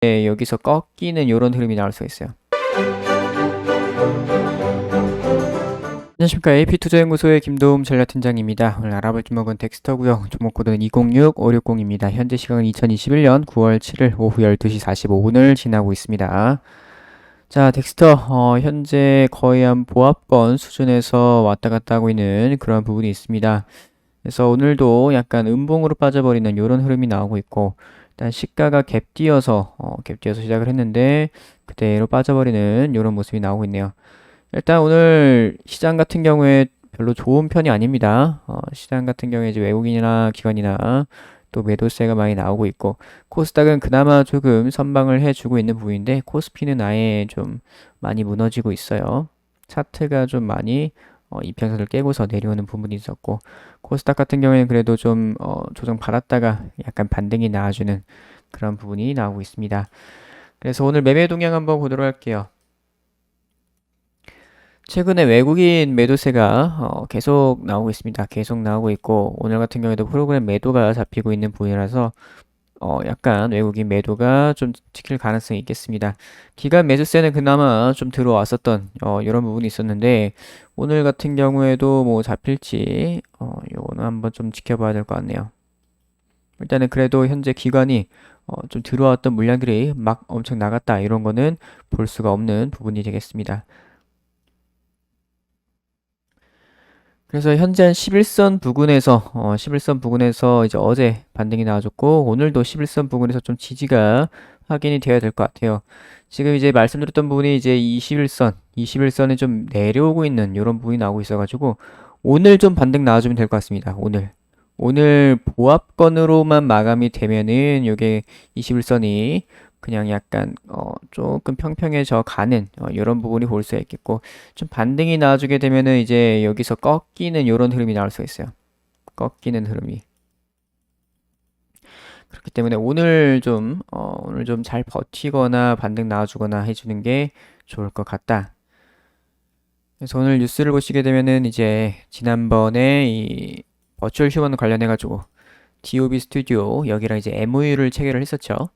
여기서 꺾이는 이런 흐름이 나올 수가 있어요. 안녕하십니까. AP투자연구소의 김도움 전략팀장입니다. 오늘 알아볼 종목은 덱스터고요. 종목 코드는 206560입니다. 현재 시각은 2021년 9월 7일 오후 12시 45분을 지나고 있습니다. 자, 덱스터 현재 거의 한 보합권 수준에서 왔다 갔다 하고 있는 그런 부분이 있습니다. 그래서 오늘도 약간 음봉으로 빠져버리는 이런 흐름이 나오고 있고, 일단 시가가 갭띄어서 시작을 했는데 그대로 빠져버리는 이런 모습이 나오고 있네요. 일단 오늘 시장 같은 경우에 별로 좋은 편이 아닙니다. 시장 같은 경우에 이제 외국인이나 기관이나 또 매도세가 많이 나오고 있고, 코스닥은 그나마 조금 선방을 해주고 있는 부분인데 코스피는 아예 좀 많이 무너지고 있어요. 차트가 좀 많이 이평선을 깨고서 내려오는 부분이 있었고, 코스닥 같은 경우에는 그래도 좀 조정 받았다가 약간 반등이 나와주는 그런 부분이 나오고 있습니다. 그래서 오늘 매매 동향 한번 보도록 할게요. 최근에 외국인 매도세가 계속 나오고 있습니다. 계속 나오고 있고, 오늘 같은 경우에도 프로그램 매도가 잡히고 있는 부분이라서 약간 외국인 매도가 좀 찍힐 가능성이 있겠습니다. 기간 매수세는 그나마 좀 들어왔었던 이런 부분이 있었는데, 오늘 같은 경우에도 뭐 잡힐지 요거는 한번 좀 지켜봐야 될 것 같네요. 일단은 그래도 현재 기관이 좀 들어왔던 물량들이 막 엄청 나갔다 이런 거는 볼 수가 없는 부분이 되겠습니다. 그래서 현재 한 11선 부근에서 이제 어제 반등이 나와줬고, 오늘도 11선 부근에서 좀 지지가 확인이 되어야 될 것 같아요. 지금 이제 말씀드렸던 부분이 이제 21선이 좀 내려오고 있는 이런 부분이 나오고 있어가지고, 오늘 좀 반등 나와주면 될 것 같습니다. 오늘 보합권으로만 마감이 되면은 요게 21선이 그냥 약간 조금 평평해져 가는 이런 부분이 볼 수 있겠고, 좀 반등이 나와주게 되면은 이제 여기서 꺾이는 이런 흐름이 나올 수 있어요. 꺾이는 흐름이. 그렇기 때문에 오늘 좀 잘 버티거나 반등 나와주거나 해주는 게 좋을 것 같다. 그래서 오늘 뉴스를 보시게 되면은 이제 지난번에 이 버추얼 휴먼 관련해 가지고 DOB 스튜디오 여기랑 이제 MOU를 체결을 했었죠.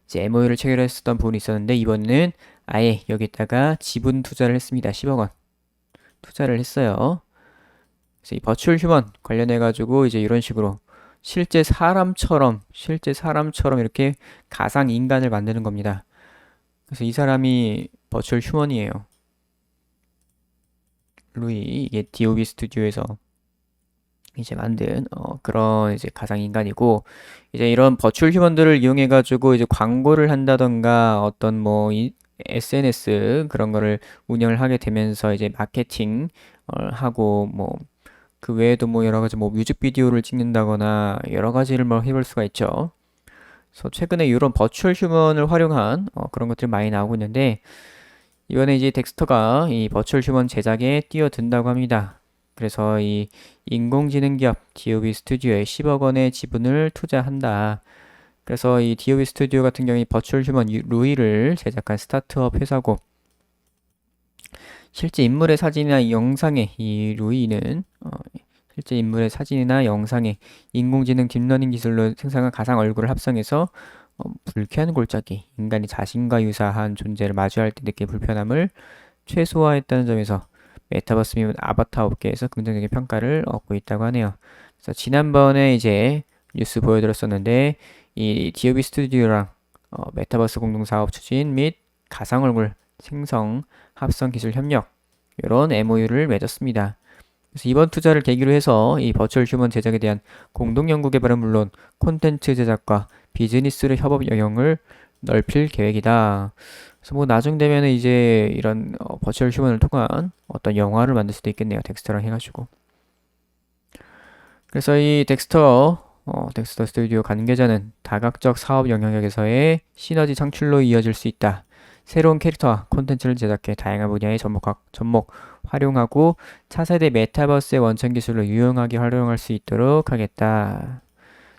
이제 MOU를 체결했었던 부분이 있었는데, 이번에는 아예 여기다가 지분 투자를 했습니다. 10억 원 투자를 했어요. 그래서 이 버추얼 휴먼 관련해 가지고 이제 이런 식으로 실제 사람처럼 이렇게 가상 인간을 만드는 겁니다. 그래서 이 사람이 버추얼 휴먼이에요. 루이, 이게 DOB 스튜디오에서 이제 만든 그런 이제 가상 인간이고, 이제 이런 버추얼 휴먼들을 이용해 가지고 이제 광고를 한다던가 어떤 뭐 SNS 그런 거를 운영을 하게 되면서 이제 마케팅 하고, 뭐 그 외에도 뭐 여러 가지 뭐 뮤직비디오를 찍는다거나 여러 가지를 뭐 해볼 수가 있죠. 그래서 최근에 이런 버추얼 휴먼을 활용한 그런 것들이 많이 나오고 있는데, 이번에 이제 덱스터가 이 버추얼 휴먼 제작에 뛰어든다고 합니다. 그래서 이 인공지능 기업 DOB 스튜디오에 10억 원의 지분을 투자한다. 그래서 이 DOB 스튜디오 같은 경우에 버추얼 휴먼 루이를 제작한 스타트업 회사고, 실제 인물의 사진이나 영상에 이 루이는 실제 인물의 사진이나 영상에 인공지능 딥러닝 기술로 생성한 가상 얼굴을 합성해서 불쾌한 골짜기, 인간이 자신과 유사한 존재를 마주할 때 느끼는 불편함을 최소화했다는 점에서 메타버스 및 아바타 업계에서 긍정적인 평가를 얻고 있다고 하네요. 그래서 지난번에 이제 뉴스 보여드렸었는데, 이 DOB 스튜디오랑 메타버스 공동사업 추진 및 가상 얼굴 생성 합성 기술 협력 이런 MOU를 맺었습니다. 그래서 이번 투자를 계기로 해서 이 버추얼 휴먼 제작에 대한 공동 연구 개발은 물론 콘텐츠 제작과 비즈니스의 협업 영역을 넓힐 계획이다. 그래서 뭐 나중 되면은 이제 이런 버추얼 휴먼을 통한 어떤 영화를 만들 수도 있겠네요. 덱스터랑 해가지고. 그래서 이 덱스터 스튜디오 관계자는 다각적 사업 영역에서의 시너지 창출로 이어질 수 있다. 새로운 캐릭터와 콘텐츠를 제작해 다양한 분야의 접목 활용하고 차세대 메타버스의 원천 기술로 유용하게 활용할 수 있도록 하겠다.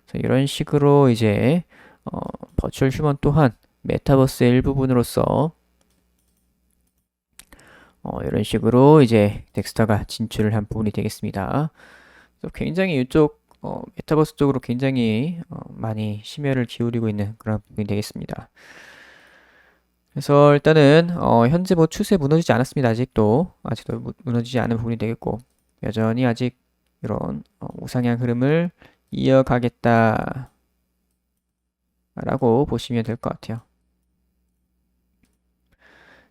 그래서 이런 식으로 이제 버추얼 휴먼 또한 메타버스의 일부분으로서 이런 식으로 이제 덱스터가 진출을 한 부분이 되겠습니다. 그래서 굉장히 이쪽 메타버스 쪽으로 굉장히 많이 심혈을 기울이고 있는 그런 부분이 되겠습니다. 그래서 일단은 현재 뭐 추세 무너지지 않았습니다. 아직도 무너지지 않은 부분이 되겠고 여전히 아직 이런 우상향 흐름을 이어가겠다라고 보시면 될 것 같아요.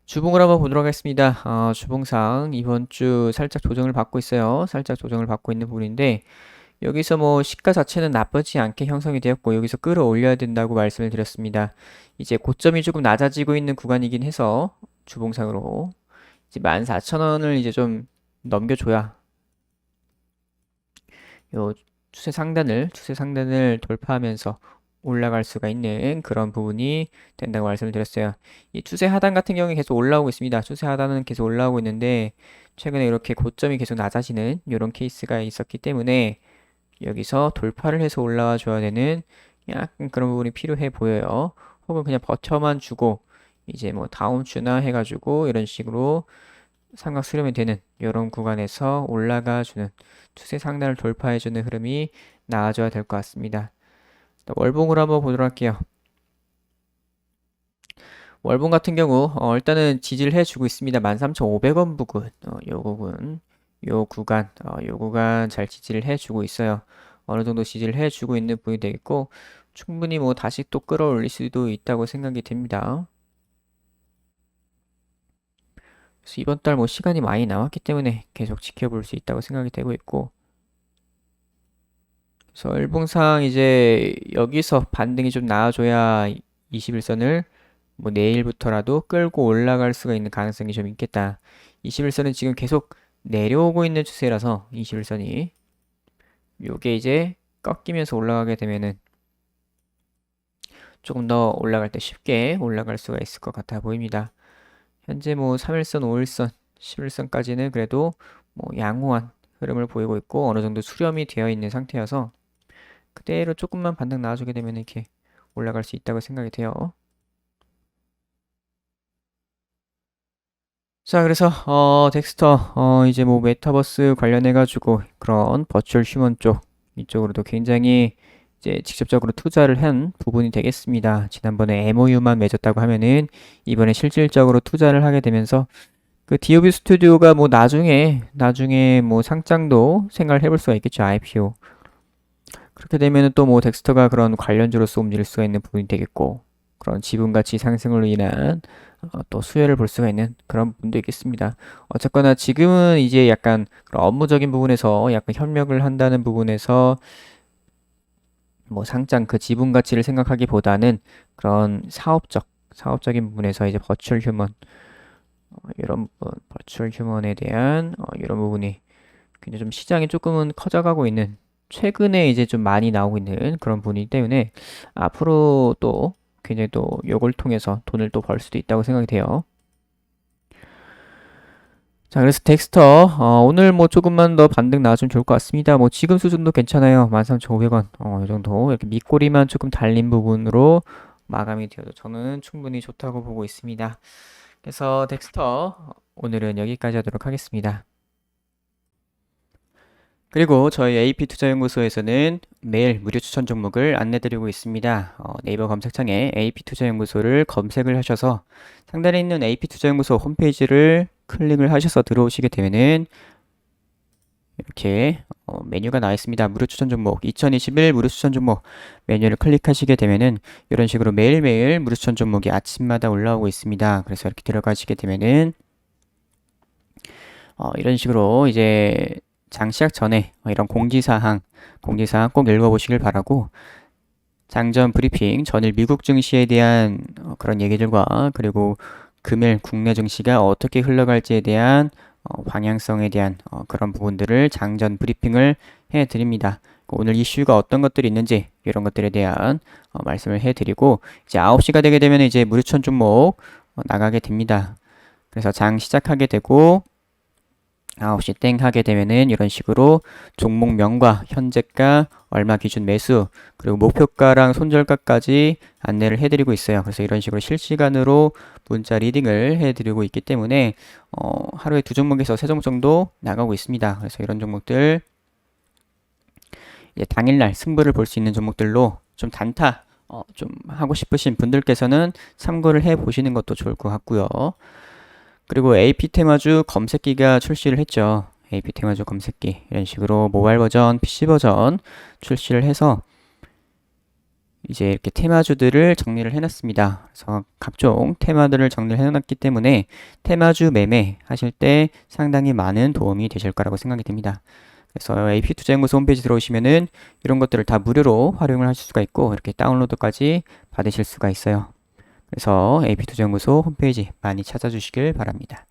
주봉을 한번 보도록 하겠습니다. 주봉상 이번 주 살짝 조정을 받고 있어요. 살짝 조정을 받고 있는 부분인데 여기서 뭐 시가 자체는 나쁘지 않게 형성이 되었고 여기서 끌어올려야 된다고 말씀을 드렸습니다. 이제 고점이 조금 낮아지고 있는 구간이긴 해서 주봉상으로 이제 14,000원을 이제 좀 넘겨줘야 요 추세 상단을 돌파하면서 올라갈 수가 있는 그런 부분이 된다고 말씀을 드렸어요. 이 추세 하단 같은 경우에 계속 올라오고 있습니다. 추세 하단은 계속 올라오고 있는데 최근에 이렇게 고점이 계속 낮아지는 이런 케이스가 있었기 때문에 여기서 돌파를 해서 올라와 줘야 되는 약간 그런 부분이 필요해 보여요. 혹은 그냥 버텨만 주고 이제 뭐 다음 주나 해가지고 이런 식으로 삼각 수렴이 되는 이런 구간에서 올라가 주는 추세 상단을 돌파해 주는 흐름이 나와줘야 될 것 같습니다. 월봉으로 한번 보도록 할게요. 월봉 같은 경우 일단은 지지를 해주고 있습니다. 13,500원 부근 요 구간 잘 지지를 해주고 있어요. 어느 정도 지지를 해주고 있는 부분이 되겠고 충분히 뭐 다시 또 끌어올릴 수도 있다고 생각이 됩니다. 그래서 이번 달 뭐 시간이 많이 남았기 때문에 계속 지켜볼 수 있다고 생각이 되고 있고 그래서 월봉상 이제 여기서 반등이 좀 나와줘야 21선을 뭐 내일부터라도 끌고 올라갈 수가 있는 가능성이 좀 있겠다. 21선은 지금 계속 내려오고 있는 추세라서 21선이 요게 이제 꺾이면서 올라가게 되면은 조금 더 올라갈 때 쉽게 올라갈 수가 있을 것 같아 보입니다. 현재 뭐 3일선, 5일선, 11선까지는 그래도 뭐 양호한 흐름을 보이고 있고 어느 정도 수렴이 되어 있는 상태여서 그대로 조금만 반등 나와주게 되면 이렇게 올라갈 수 있다고 생각이 돼요. 자, 그래서 덱스터 이제 뭐 메타버스 관련해 가지고 그런 버추얼 휴먼 쪽 이쪽으로도 굉장히 이제 직접적으로 투자를 한 부분이 되겠습니다. 지난번에 MOU만 맺었다고 하면은 이번에 실질적으로 투자를 하게 되면서 그 DOB 스튜디오가 뭐 나중에 뭐 상장도 생각을 해볼 수가 있겠죠. IPO. 그렇게 되면은 또 뭐 덱스터가 그런 관련주로서 움직일 수가 있는 부분이 되겠고 그런 지분 가치 상승으로 인한 또 수혜를 볼 수가 있는 그런 부분도 있겠습니다. 어쨌거나 지금은 이제 약간 그런 업무적인 부분에서 약간 협력을 한다는 부분에서 뭐 상장 그 지분 가치를 생각하기보다는 그런 사업적인 부분에서 이제 버추얼 휴먼 이런 부분, 버추얼 휴먼에 대한 이런 부분이 굉장히 좀 시장이 조금은 커져가고 있는 최근에 이제 좀 많이 나오고 있는 그런 부분이기 때문에 앞으로 또 굉장히 또 요걸 통해서 돈을 또 벌 수도 있다고 생각이 돼요. 자, 그래서 덱스터 오늘 뭐 조금만 더 반등 나와주면 좋을 것 같습니다. 뭐 지금 수준도 괜찮아요. 13,500원 이 정도 이렇게 밑꼬리만 조금 달린 부분으로 마감이 되어도 저는 충분히 좋다고 보고 있습니다. 그래서 덱스터 오늘은 여기까지 하도록 하겠습니다. 그리고 저희 AP투자연구소에서는 매일 무료 추천 종목을 안내드리고 있습니다. 네이버 검색창에 AP투자연구소를 검색을 하셔서 상단에 있는 AP투자연구소 홈페이지를 클릭을 하셔서 들어오시게 되면은 이렇게 메뉴가 나와 있습니다. 무료 추천 종목 2021 무료 추천 종목 메뉴를 클릭하시게 되면은 이런 식으로 매일매일 무료 추천 종목이 아침마다 올라오고 있습니다. 그래서 이렇게 들어가시게 되면은 이런 식으로 이제 장 시작 전에 이런 공지사항 꼭 읽어보시길 바라고 장전 브리핑 전일 미국 증시에 대한 그런 얘기들과 그리고 금일 국내 증시가 어떻게 흘러갈지에 대한 방향성에 대한 그런 부분들을 장전 브리핑을 해드립니다. 오늘 이슈가 어떤 것들이 있는지 이런 것들에 대한 말씀을 해드리고 이제 9시가 되게 되면 이제 무료천 종목 나가게 됩니다. 그래서 장 시작하게 되고 9시 땡 하게 되면은 이런 식으로 종목명과 현재가 얼마 기준 매수 그리고 목표가랑 손절가까지 안내를 해드리고 있어요. 그래서 이런 식으로 실시간으로 문자 리딩을 해드리고 있기 때문에 하루에 2종목에서 3종목 정도 나가고 있습니다. 그래서 이런 종목들 이제 당일날 승부를 볼 수 있는 종목들로 좀 단타 좀 하고 싶으신 분들께서는 참고를 해 보시는 것도 좋을 것 같고요. 그리고 AP 테마주 검색기가 출시를 했죠. AP 테마주 검색기 이런 식으로 모바일 버전, PC 버전 출시를 해서 이제 이렇게 테마주들을 정리를 해놨습니다. 그래서 각종 테마들을 정리를 해놨기 때문에 테마주 매매 하실 때 상당히 많은 도움이 되실 거라고 생각이 됩니다. 그래서 AP투자연구소 홈페이지 들어오시면은 이런 것들을 다 무료로 활용을 하실 수가 있고 이렇게 다운로드까지 받으실 수가 있어요. 그래서 AP투자연구소 홈페이지 많이 찾아주시길 바랍니다.